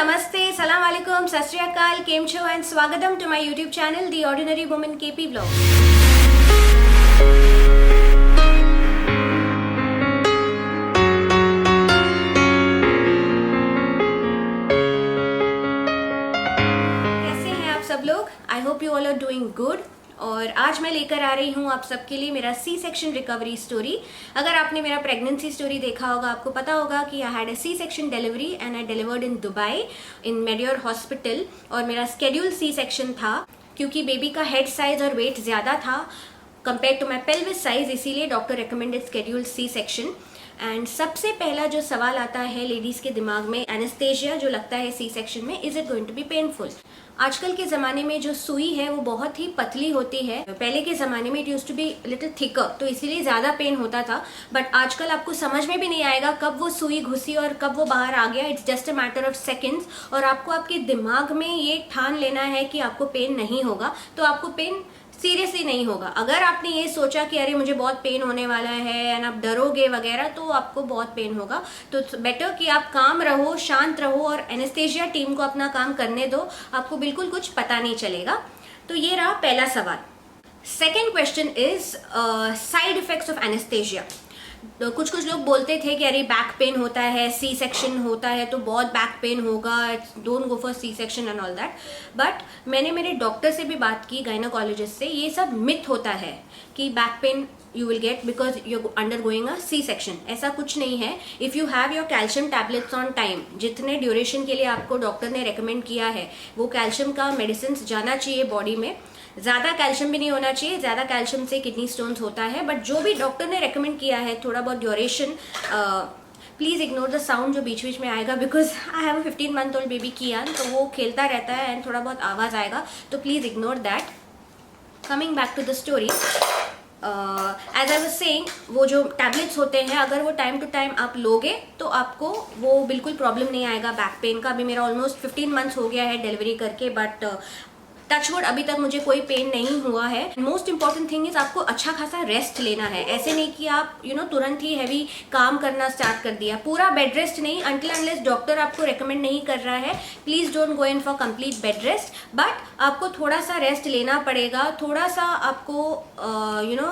नमस्ते, सलाम वालेकुम, सत श्री अकाल, केम छो एंड स्वागतम to my YouTube channel the ordinary woman KP blog. कैसे हैं आप सब लोग? I hope you all are doing good. और आज मैं लेकर आ रही हूँ आप सबके लिए मेरा सी सेक्शन रिकवरी स्टोरी। अगर आपने मेरा प्रेगनेंसी स्टोरी देखा होगा, आपको पता होगा कि I had a C section delivery and I delivered in Dubai in Medeor hospital. और मेरा स्केड्यूल सी सेक्शन था क्योंकि बेबी का हेड साइज और वेट ज़्यादा था compare to my pelvis size, इसीलिए doctor recommended schedule C section. And सबसे पहला जो सवाल आता है लेडीज़ के दिमाग में, एनेस्थेसिया जो लगता है सी सेक्शन में, is it going to be painful? आजकल के ज़माने में जो सुई है वो बहुत ही पतली होती है। पहले के ज़माने में it use to be little thicker, तो इसीलिए ज़्यादा पेन होता था। बट आजकल आपको समझ में भी नहीं आएगा कब वो सुई घुसी और कब वो बाहर आ गया। It's just a matter of seconds. और आपको आपके दिमाग में ये ठान लेना है कि आपको पेन नहीं होगा, तो आपको पेन सीरियसली नहीं होगा। अगर आपने ये सोचा कि अरे मुझे बहुत पेन होने वाला है एंड आप डरोगे वगैरह, तो आपको बहुत पेन होगा। तो बेटर कि आप काम रहो, शांत रहो और एनेस्थेसिया टीम को अपना काम करने दो, आपको बिल्कुल कुछ पता नहीं चलेगा। तो ये रहा पहला सवाल। Second question is side effects of anaesthesia. तो कुछ लोग बोलते थे कि अरे बैक पेन होता है, सी सेक्शन होता है तो बहुत बैक पेन होगा, don't go for C section and all that. But मैंने मेरे डॉक्टर से भी बात की, गायनोकोलॉजिस्ट से, ये सब मिथ होता है कि back pain you will get because you undergoing a C section. ऐसा कुछ नहीं है। If you have your calcium tablets on time, जितने ड्यूरेशन के लिए आपको डॉक्टर ने रेकमेंड किया है वो कैल्शियम का मेडिसिन जाना चाहिए बॉडी में। ज़्यादा कैल्शियम भी नहीं होना चाहिए, ज़्यादा कैल्शियम से किडनी स्टोन्स होता है। बट जो भी डॉक्टर ने रेकमेंड किया है, थोड़ा बहुत duration, please ignore the sound जो बीच बीच में आएगा, because I have a 15 month old baby Kiaan, तो वो खेलता रहता है एंड थोड़ा बहुत आवाज़ आएगा, तो please ignore that. Coming back to the story, as I was saying, वो जो टैबलेट्स होते हैं अगर वो टाइम टू टाइम आप लोगे तो आपको वो बिल्कुल प्रॉब्लम नहीं आएगा बैक पेन का। अभी मेरा ऑलमोस्ट 15 मंथ्स हो गया है डिलीवरी करके, बट टचवुड अभी तक मुझे कोई पेन नहीं हुआ है। मोस्ट इंपॉर्टेंट थिंग इज आपको अच्छा खासा रेस्ट लेना है। ऐसे नहीं कि आप तुरंत ही हैवी काम करना स्टार्ट कर दिया। पूरा बेड रेस्ट नहीं, अंटिल अनलेस डॉक्टर आपको रेकमेंड नहीं कर रहा है, please don't go in for complete bed rest. But आपको थोड़ा सा रेस्ट लेना पड़ेगा, थोड़ा सा आपको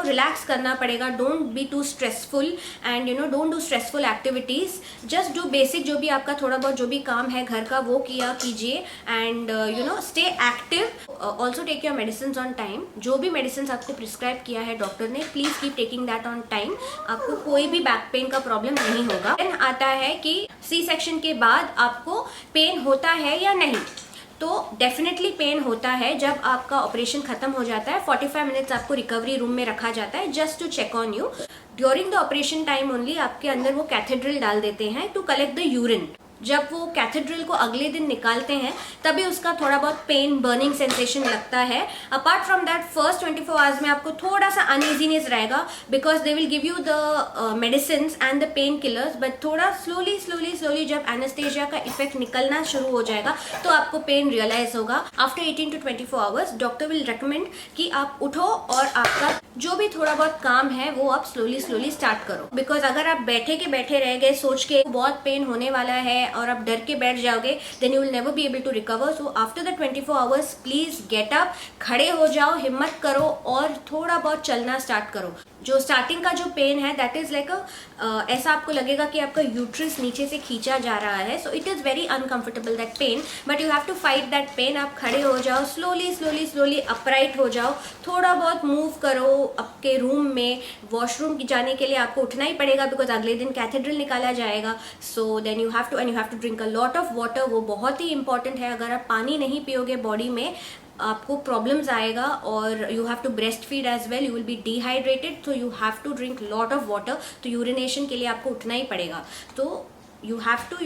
रिलैक्स करना पड़ेगा। Don't be too stressful and don't do stressful activities. Just do basic, जो भी आपका थोड़ा बहुत जो भी काम है घर का वो किया कीजिए and stay active. Also take your medicine on time. जो भी मेडिसिन आपको प्रिस्क्राइब किया है डॉक्टर ने, please keep taking that on time. आपको कोई भी बैक पेन का प्रॉब्लम नहीं होगा। देन आता है कि सी सेक्शन के बाद आपको पेन होता है या नहीं। तो डेफिनेटली पेन होता है जब आपका ऑपरेशन खत्म हो जाता है। 45 मिनट्स आपको रिकवरी रूम में रखा जाता है just to check on you. During the operation time only आपके अंदर वो कैथेड्रल डाल देते हैं टू कलेक्ट द यूरिन। जब वो कैथेड्रल को अगले दिन निकालते हैं तभी उसका थोड़ा बहुत पेन, बर्निंग सेंसेशन लगता है। Apart from that first 24 hours में आपको थोड़ा सा अनइजीनेस रहेगा because they will give you the medicine and the pain killers. But थोड़ा स्लोली जब एनेस्थेसिया का इफेक्ट निकलना शुरू हो जाएगा तो आपको पेन रियलाइज होगा। After 18 to 24 hours doctor will recommend कि आप उठो और आपका जो भी थोड़ा बहुत काम है वो आप स्लोली स्टार्ट करो। बिकॉज अगर आप बैठे के बैठे रह गए सोच के बहुत पेन होने वाला है और आप डर के बैठ जाओगे, then you will never be able to recover. So after the 24 hours please get up, खड़े हो जाओ, हिम्मत करो और थोड़ा बहुत चलना स्टार्ट करो। जो स्टार्टिंग का जो पेन है दैट इज लाइक ऐसा आपको लगेगा कि आपका यूट्रस नीचे से खींचा जा रहा है। So it is very uncomfortable that pain, but you have to fight that pain. आप खड़े हो जाओ, स्लोली अपराइट हो जाओ, थोड़ा बहुत मूव करो आपके रूम में। वॉशरूम जाने के लिए आपको उठना ही पड़ेगा बिकॉज अगले दिन कैथेड्रल निकाला जाएगा। So then you have to drink a lot of water. वो बहुत ही इंपॉर्टेंट है। अगर आप पानी नहीं पियोगे बॉडी में आपको प्रॉब्लम्स आएगा। और you have to breast feed as well, you will be dehydrated, so you have to drink lot of water. तो यूरिनेशन के लिए आपको उठना ही पड़ेगा। तो यू हैव टू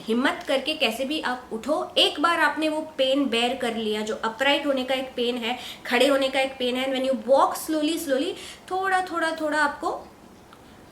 हिम्मत करके कैसे भी आप उठो। एक बार आपने वो पेन बेयर कर लिया, जो अपराइट होने का एक पेन है, खड़े होने का एक पेन है, व्हेन यू वॉक स्लोली थोड़ा आपको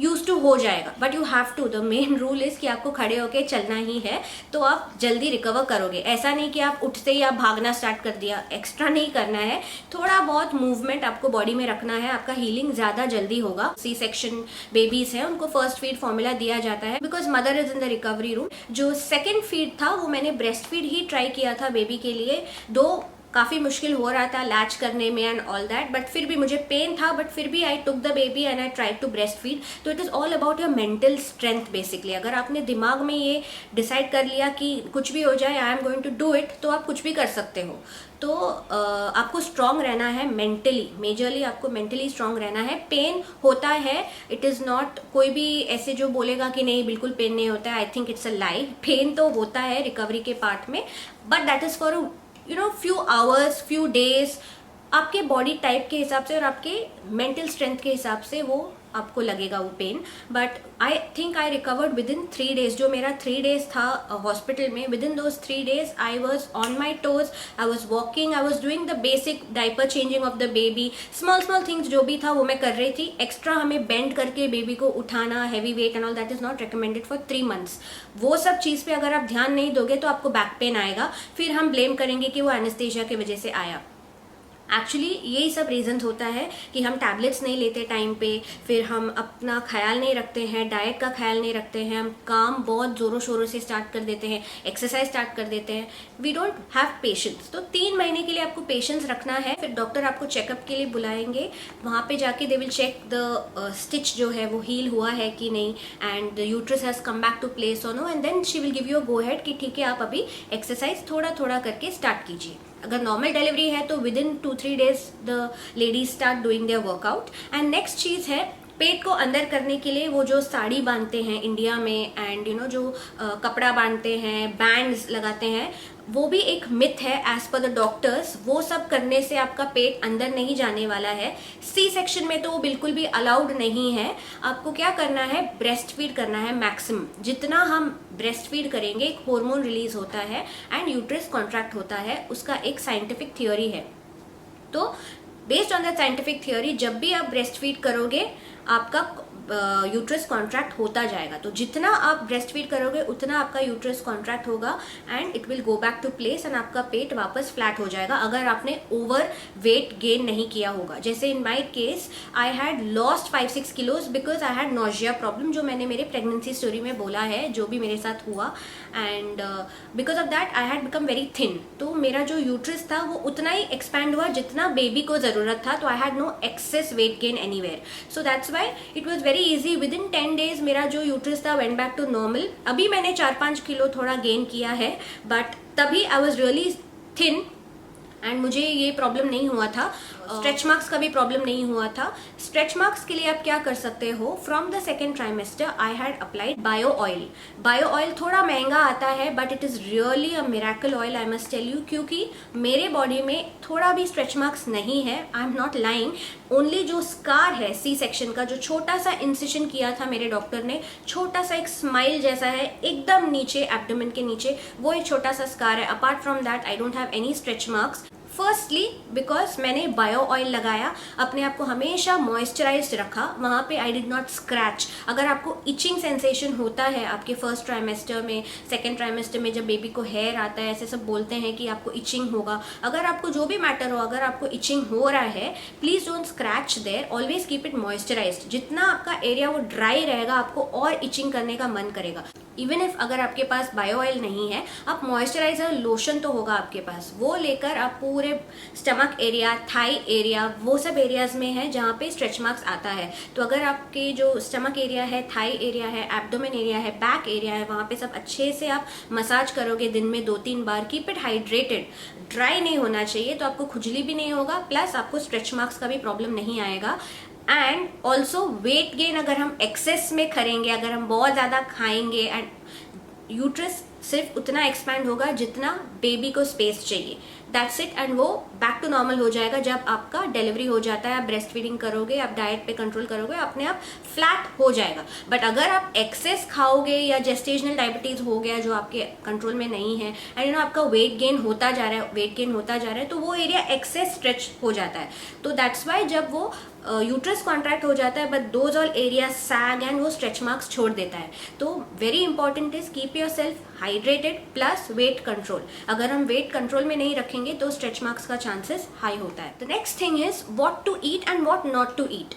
यूज टू हो जाएगा, but you have to, the main rule is कि आपको खड़े होके चलना ही है, तो आप जल्दी रिकवर करोगे। ऐसा नहीं कि आप उठते ही आप भागना स्टार्ट कर दिया, एक्स्ट्रा नहीं करना है, थोड़ा बहुत मूवमेंट आपको बॉडी में रखना है, आपका हीलिंग ज्यादा जल्दी होगा। सी सेक्शन बेबीज हैं उनको फर्स्ट फीड फॉर्मूला दिया जाता है because mother is in the recovery room. जो सेकेंड फीड था वो मैंने ब्रेस्ट फीड ही ट्राई किया था बेबी के लिए, दो काफ़ी मुश्किल हो रहा था लैच करने में एंड ऑल दैट, बट फिर भी मुझे पेन था, बट फिर भी I took the baby and I try to breast feed. तो it is all about your mental strength basically. अगर आपने दिमाग में ये डिसाइड कर लिया कि कुछ भी हो जाए I am going to do it, तो आप कुछ भी कर सकते हो। तो आपको स्ट्रांग रहना है मेंटली, मेजरली आपको मेंटली स्ट्रांग रहना है। पेन होता है, इट इज़ नॉट, कोई भी ऐसे जो बोलेगा कि नहीं बिल्कुल पेन नहीं होता है, I think it's a lie. Pain तो होता है रिकवरी के पार्ट में, but that is for few hours, few days, आपके बॉडी टाइप के हिसाब से और आपके मेंटल स्ट्रेंथ के हिसाब से वो आपको लगेगा वो pain. But I think I recovered within 3 days। जो मेरा 3 days था हॉस्पिटल में, within those 3 days I was on my toes, I was walking, I was doing the basic diaper changing of the baby, small things जो भी था वो मैं कर रही थी। एक्स्ट्रा हमें बेंड करके बेबी को उठाना, heavy weight and all that is not recommended for 3 months। वो सब चीज़ पे अगर आप ध्यान नहीं दोगे तो आपको बैक पेन आएगा, फिर हम ब्लेम करेंगे कि वो एनेस्थीसिया की वजह से आया। एक्चुअली यही सब रीजंस होता है कि हम टैबलेट्स नहीं लेते टाइम पे, फिर हम अपना ख्याल नहीं रखते हैं, डाइट का ख्याल नहीं रखते हैं, हम काम बहुत ज़ोरों शोरों से स्टार्ट कर देते हैं, एक्सरसाइज स्टार्ट कर देते हैं, वी डोंट हैव पेशेंस। तो 3 महीने के लिए आपको पेशेंस रखना है। फिर डॉक्टर आपको चेकअप के लिए बुलाएंगे, वहाँ पे जाके they will check the stitch जो है वो हील हुआ है कि नहीं, and the uterus has come back to place और no, and then she will give you a go ahead कि ठीक है आप अभी एक्सरसाइज थोड़ा थोड़ा करके स्टार्ट कीजिए। अगर नॉर्मल डिलीवरी है तो within 2-3 days the ladies start doing their workout. And next चीज़ है पेट को अंदर करने के लिए वो जो साड़ी बांधते हैं इंडिया में, एंड जो कपड़ा बांधते हैं, बैंड्स लगाते हैं, वो भी एक मिथ है एज पर द डॉक्टर्स। वो सब करने से आपका पेट अंदर नहीं जाने वाला है। सी सेक्शन में तो वो बिल्कुल भी अलाउड नहीं है। आपको क्या करना है, ब्रेस्ट फीड करना है मैक्सिमम। जितना हम ब्रेस्ट फीड करेंगे एक हार्मोन रिलीज होता है एंड यूट्रस कॉन्ट्रैक्ट होता है, उसका एक साइंटिफिक थियोरी है। तो based on the scientific theory जब भी आप ब्रेस्ट फीड करोगे आपका यूट्रस कॉन्ट्रैक्ट होता जाएगा। तो जितना आप ब्रेस्ट फीड करोगे उतना आपका यूट्रस कॉन्ट्रैक्ट होगा and it will go back to place एंड आपका पेट वापस फ्लैट हो जाएगा अगर आपने ओवर वेट गेन नहीं किया होगा। जैसे in my case I had lost 5-6 kilos because I had nausea problem, जो मैंने मेरे प्रेगनेंसी स्टोरी में बोला है, जो भी मेरे साथ हुआ, and because of that I had become very thin. तो मेरा जो यूट्रस था वो उतना ही एक्सपैंड हुआ जितना बेबी को ज़रूरत था, तो I had no excess weight gain anywhere. So that's why it was very easy. Within 10 days मेरा जो यूट्रस था वेंट बैक टू नॉर्मल। अभी मैंने 4-5 किलो थोड़ा गेन किया है, बट तभी I was really thin and मुझे ये प्रॉब्लम नहीं हुआ था। स्ट्रेच मार्क्स का भी प्रॉब्लम नहीं हुआ था। स्ट्रेच मार्क्स के लिए आप क्या कर सकते हो, from the second trimester I had applied bio oil. Bio oil थोड़ा महंगा आता है but it is really a miracle oil, I must tell you, क्योंकि मेरे बॉडी में थोड़ा भी स्ट्रेच मार्क्स नहीं है। आई एम नॉट लाइंग, ओनली जो स्कार है सी सेक्शन का, जो छोटा सा इंसिशन किया था मेरे डॉक्टर ने, छोटा सा एक स्माइल जैसा है एकदम नीचे एब्डोमेन के नीचे, वो एक छोटा सा स्कार है। Apart from that I don't have any stretch marks. Firstly because मैंने बायो ऑयल लगाया, अपने आप को हमेशा मॉइस्चराइज्ड रखा, वहाँ पे आई डिड नॉट स्क्रैच। अगर आपको इचिंग सेंसेशन होता है आपके फर्स्ट ट्राइमेस्टर में, सेकेंड ट्राइमेस्टर में जब बेबी को हेयर आता है, ऐसे सब बोलते हैं कि आपको इचिंग होगा, अगर आपको जो भी मैटर हो, अगर आपको इचिंग हो रहा है, please don't scratch there, always keep it moisturized. जितना आपका एरिया वो ड्राई रहेगा आपको और इचिंग करने का मन करेगा। इवन इफ अगर आपके पास बायो ऑयल नहीं है, आप मॉइस्चराइजर लोशन तो होगा आपके पास, वो लेकर आप पूरे स्टमक एरिया, थाई एरिया, वो सब एरियाज में है जहाँ पे स्ट्रेच मार्क्स आता है। तो अगर आपके जो स्टमक एरिया है, थाई एरिया है, एब्डोमेन एरिया है, बैक एरिया है, वहाँ पे सब अच्छे से आप मसाज करोगे दिन में 2-3 बार। कीप इट हाइड्रेटेड, ड्राई नहीं होना चाहिए, तो आपको खुजली भी नहीं होगा, प्लस आपको स्ट्रेच मार्क्स का भी प्रॉब्लम नहीं आएगा। एंड ऑल्सो वेट गेन अगर हम एक्सेस में करेंगे, अगर हम बहुत ज़्यादा खाएंगे, एंड यूट्रस सिर्फ उतना एक्सपैंड होगा जितना बेबी को स्पेस चाहिए, दैट्स इट, एंड वो बैक टू नॉर्मल हो जाएगा। जब आपका डिलीवरी हो जाता है, आप ब्रेस्ट फीडिंग करोगे, आप डाइट पे कंट्रोल करोगे, अपने आप फ्लैट हो जाएगा। बट अगर आप एक्सेस खाओगे या जेस्टेशनल डायबिटीज हो गया जो आपके कंट्रोल में नहीं है, एंड यू नो आपका वेट गेन होता जा रहा है, तो वो एरिया एक्सेस स्ट्रेच हो जाता है। तो दैट्स वाई जब वो यूट्रस कॉन्ट्रैक्ट हो जाता है, but those all area sag and वो स्ट्रेच मार्क्स छोड़ देता है। तो very important is keep yourself hydrated plus weight control. अगर हम वेट कंट्रोल में नहीं रखेंगे तो स्ट्रेच मार्क्स का चांसेस हाई होता है। The next thing is what to eat and what not to eat.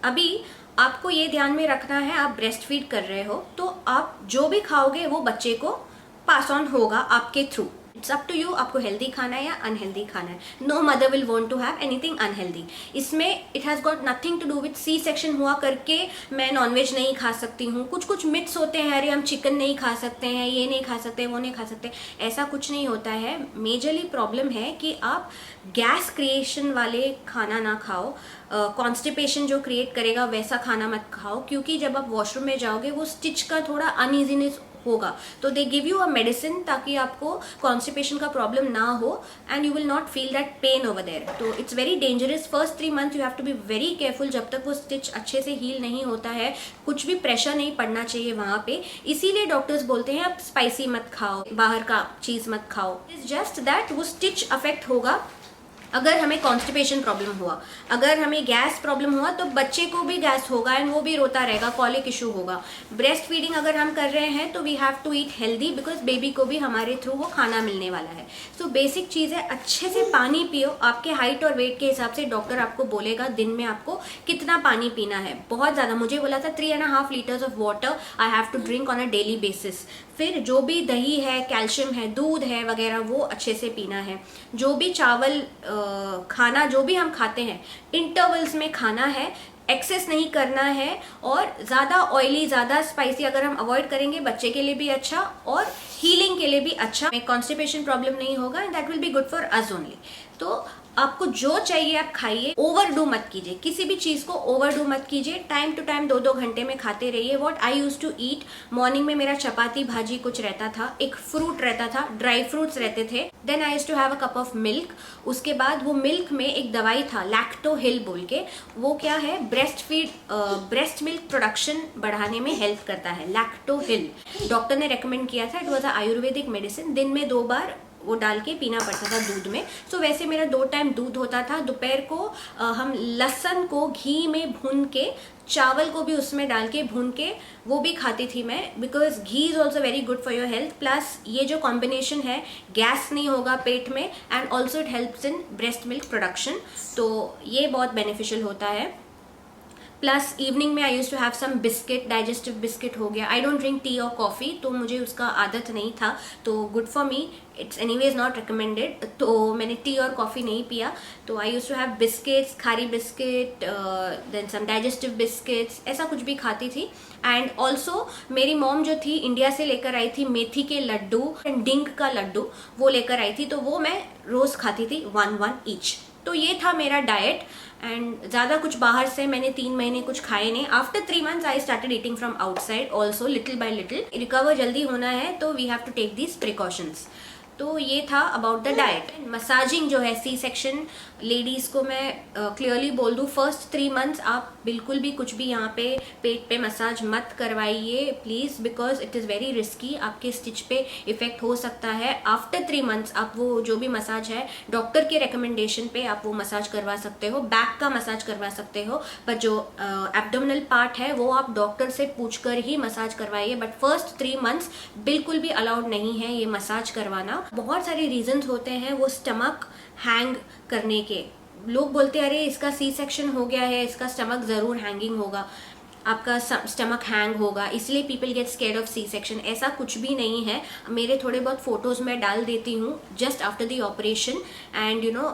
अभी आपको ये ध्यान में रखना है, आप ब्रेस्ट फीड कर रहे हो तो आप जो भी खाओगे वो बच्चे को पास ऑन होगा आपके through. It's up to you, आपको हेल्दी खाना है या अनहेल्दी खाना है। No mother will want to have anything unhealthy. इसमें it has got nothing to do with C section हुआ करके मैं नॉनवेज नहीं खा सकती हूँ। कुछ कुछ मिथ्स होते हैं, अरे हम चिकन नहीं खा सकते हैं, ये नहीं खा सकते, वो नहीं खा सकते, ऐसा कुछ नहीं होता है। मेजरली प्रॉब्लम है कि आप गैस क्रिएशन वाले खाना ना खाओ, कॉन्स्टिपेशन जो क्रिएट करेगा वैसा खाना मत खाओ, क्योंकि जब आप वॉशरूम में जाओगे वो स्टिच का थोड़ा अनईजीनेस होगा, तो they give you a medicine ताकि आपको कॉन्स्टिपेशन का प्रॉब्लम ना हो and you will not feel that pain over there. तो it's very dangerous. First 3 month you have to be very careful, जब तक वो स्टिच अच्छे से हील नहीं होता है कुछ भी प्रेशर नहीं पड़ना चाहिए वहाँ पे। इसीलिए डॉक्टर्स बोलते हैं आप स्पाइसी मत खाओ, बाहर का चीज़ मत खाओ। इट्स जस्ट दैट वो स्टिच अफेक्ट होगा। अगर हमें कॉन्स्टिपेशन प्रॉब्लम हुआ, अगर हमें गैस प्रॉब्लम हुआ तो बच्चे को भी गैस होगा एंड वो भी रोता रहेगा, कॉलिक इशू होगा। ब्रेस्ट फीडिंग अगर हम कर रहे हैं तो we have to eat healthy, because baby को भी हमारे थ्रू वो खाना मिलने वाला है। सो बेसिक चीज़ है, अच्छे से पानी पियो। आपके हाइट और वेट के हिसाब से डॉक्टर आपको बोलेगा दिन में आपको कितना पानी पीना है। बहुत ज़्यादा, मुझे बोला था 3.5 litres of water I have to drink on a daily basis. फिर जो भी दही है, कैल्शियम है, दूध है वगैरह वो अच्छे से पीना है। जो भी चावल खाना जो भी हम खाते हैं इंटरवल्स में खाना है, एक्सेस नहीं करना है। और ज़्यादा ऑयली, ज़्यादा स्पाइसी अगर हम अवॉइड करेंगे बच्चे के लिए भी अच्छा और हीलिंग के लिए भी अच्छा। कॉन्स्टिपेशन प्रॉब्लम नहीं होगा and that will be good for us only. तो आपको जो चाहिए आप खाइए, ओवरडू मत कीजिए, किसी भी चीज़ को ओवरडू मत कीजिए। टाइम टू टाइम 2-2 घंटे में खाते रहिए। What I use to eat, morning में मेरा चपाती भाजी कुछ रहता था, एक फ्रूट रहता था, ड्राई फ्रूट्स रहते थे, then I use to have a cup of milk. उसके बाद वो मिल्क में एक दवाई था लैक्टो हिल बोल के, वो क्या है, ब्रेस्ट मिल्क प्रोडक्शन बढ़ाने में हेल्प करता है। लैक्टो हिल डॉक्टर ने रेकमेंड किया था, it was a Ayurvedic medicine. दिन में 2 बार वो डाल के पीना पड़ता था दूध में। सो वैसे मेरा 2 टाइम दूध होता था। दोपहर को हम लहसुन को घी में भून के, चावल को भी उसमें डाल के भून के वो भी खाती थी मैं, because ghee is also very good for your health. Plus ये जो कॉम्बिनेशन है, गैस नहीं होगा पेट में and also it helps in breast milk production, तो ये बहुत बेनिफिशियल होता है। प्लस इवनिंग में I use to have some biscuit, digestive biscuit हो गया। आई डोंट ड्रिंक टी और कॉफ़ी, तो मुझे उसका आदत नहीं था, तो good for me, it's anyways not recommended. तो मैंने टी और कॉफ़ी नहीं पिया, तो I use to have biscuits, khari biscuit, then some digestive biscuits, ऐसा कुछ भी खाती थी। एंड ऑल्सो मेरी मॉम जो थी इंडिया से लेकर आई थी मेथी के लड्डू एंड डिंक का लड्डू, वो लेकर आई थी, तो वो मैं रोज़ खाती थी 1-1 ईच। तो ये था मेरा डाइट एंड ज़्यादा कुछ बाहर से मैंने 3 महीने कुछ खाए नहीं। After 3 months I started eating from outside also, little by little. Recover जल्दी होना है तो we have to take these precautions. तो ये था अबाउट द डाइट। मसाजिंग जो है, सी सेक्शन लेडीज़ को मैं क्लियरली बोल दूँ, फर्स्ट 3 मंथ्स आप बिल्कुल भी कुछ भी यहाँ पे पेट पे मसाज मत करवाइए please, because it is very risky, आपके स्टिच पे इफेक्ट हो सकता है। आफ्टर 3 मंथ्स आप वो जो भी मसाज है डॉक्टर के रिकमेंडेशन पे आप वो मसाज करवा सकते हो, बैक का मसाज करवा सकते हो, पर जो एब्डोमिनल पार्ट है वो आप डॉक्टर से पूछ कर ही मसाज करवाइए। बट फर्स्ट 3 मंथ्स बिल्कुल भी अलाउड नहीं है ये मसाज करवाना। बहुत सारे रीजंस होते हैं वो स्टमक हैंग करने के। लोग बोलते हैं अरे इसका सी सेक्शन हो गया है, इसका स्टमक ज़रूर हैंगिंग होगा, आपका स्टमक हैंग होगा, इसलिए people get scared of C section. ऐसा कुछ भी नहीं है। मेरे थोड़े बहुत फोटोज़ मैं डाल देती हूँ just after the operation and you know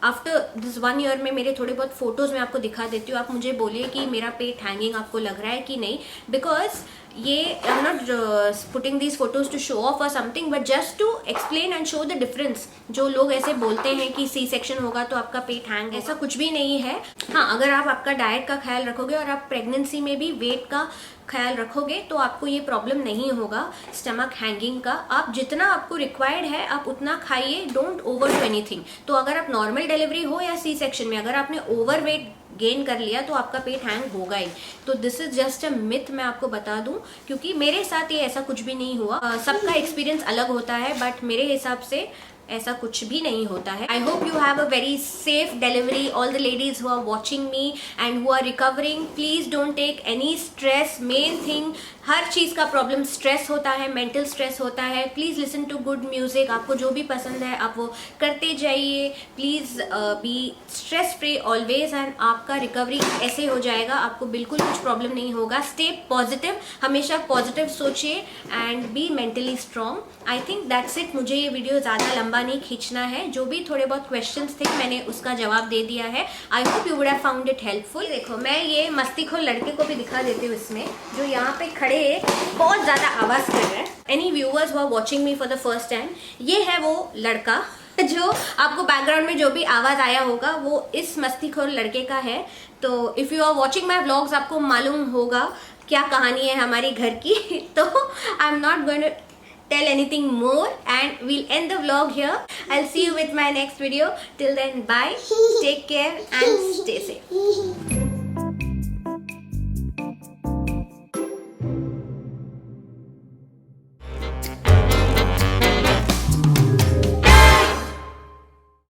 after this 1 year में मेरे थोड़े बहुत फोटोज़ मैं आपको दिखा देती हूँ। आप मुझे बोलिए कि मेरा पेट हैंगिंग आपको लग रहा है कि नहीं, बिकॉज ये I am not putting these photos to show off और something, but just to explain and show the difference. जो लोग ऐसे बोलते हैं कि सी सेक्शन होगा तो आपका पेट हैंग, ऐसा कुछ भी नहीं है। हाँ, अगर आप आपका डाइट का ख्याल रखोगे और आप प्रेगनेंसी में भी वेट का ख्याल रखोगे तो आपको ये प्रॉब्लम नहीं होगा स्टमक हैंगिंग का। आप जितना आपको रिक्वायर्ड है आप उतना खाइए, डोंट ओवर डू एनीथिंग। तो अगर आप नॉर्मल डिलीवरी हो या सी सेक्शन में अगर आपने ओवर वेट गेन कर लिया तो आपका पेट हैंग होगा ही। तो this is just a myth, मैं आपको बता दूं, क्योंकि मेरे साथ ये ऐसा कुछ भी नहीं हुआ। सबका एक्सपीरियंस अलग होता है, बट मेरे हिसाब से ऐसा कुछ भी नहीं होता है। I hope you have a very safe delivery, all the ladies who are watching me and who are recovering, please don't take any stress. Main thing, हर चीज़ का प्रॉब्लम स्ट्रेस होता है, मेंटल स्ट्रेस होता है। Please listen to good music, आपको जो भी पसंद है आप वो करते जाइए। Please be stress free always and आपका रिकवरी ऐसे हो जाएगा, आपको बिल्कुल कुछ प्रॉब्लम नहीं होगा। स्टे पॉजिटिव, हमेशा पॉजिटिव सोचिए and be mentally strong. I think that's it. मुझे ये वीडियो ज़्यादा लंबा नहीं खींचना है। जो भी थोड़े बहुत क्वेश्चंस थे मैंने उसका जवाब दे दिया है। I hope you would have found it helpful. देखो, मैं ये मस्तीखोर लड़के को भी दिखा देती हूँ इसमें, जो यहाँ पे खड़े बहुत ज़्यादा आवाज़ कर रहे हैं। Any viewers who are watching me for the first time, ये है वो लड़का जो आपको बैकग्राउंड में जो भी आवाज़ आया होगा वो इस मस्तीखोर लड़के का है। तो if you are watching my vlogs, आपको मालूम होगा क्या कहानी है हमारी घर की। तो I am not going to tell anything more and we'll end the vlog here. I'll see you with my next video. Till then, bye, take care and stay safe.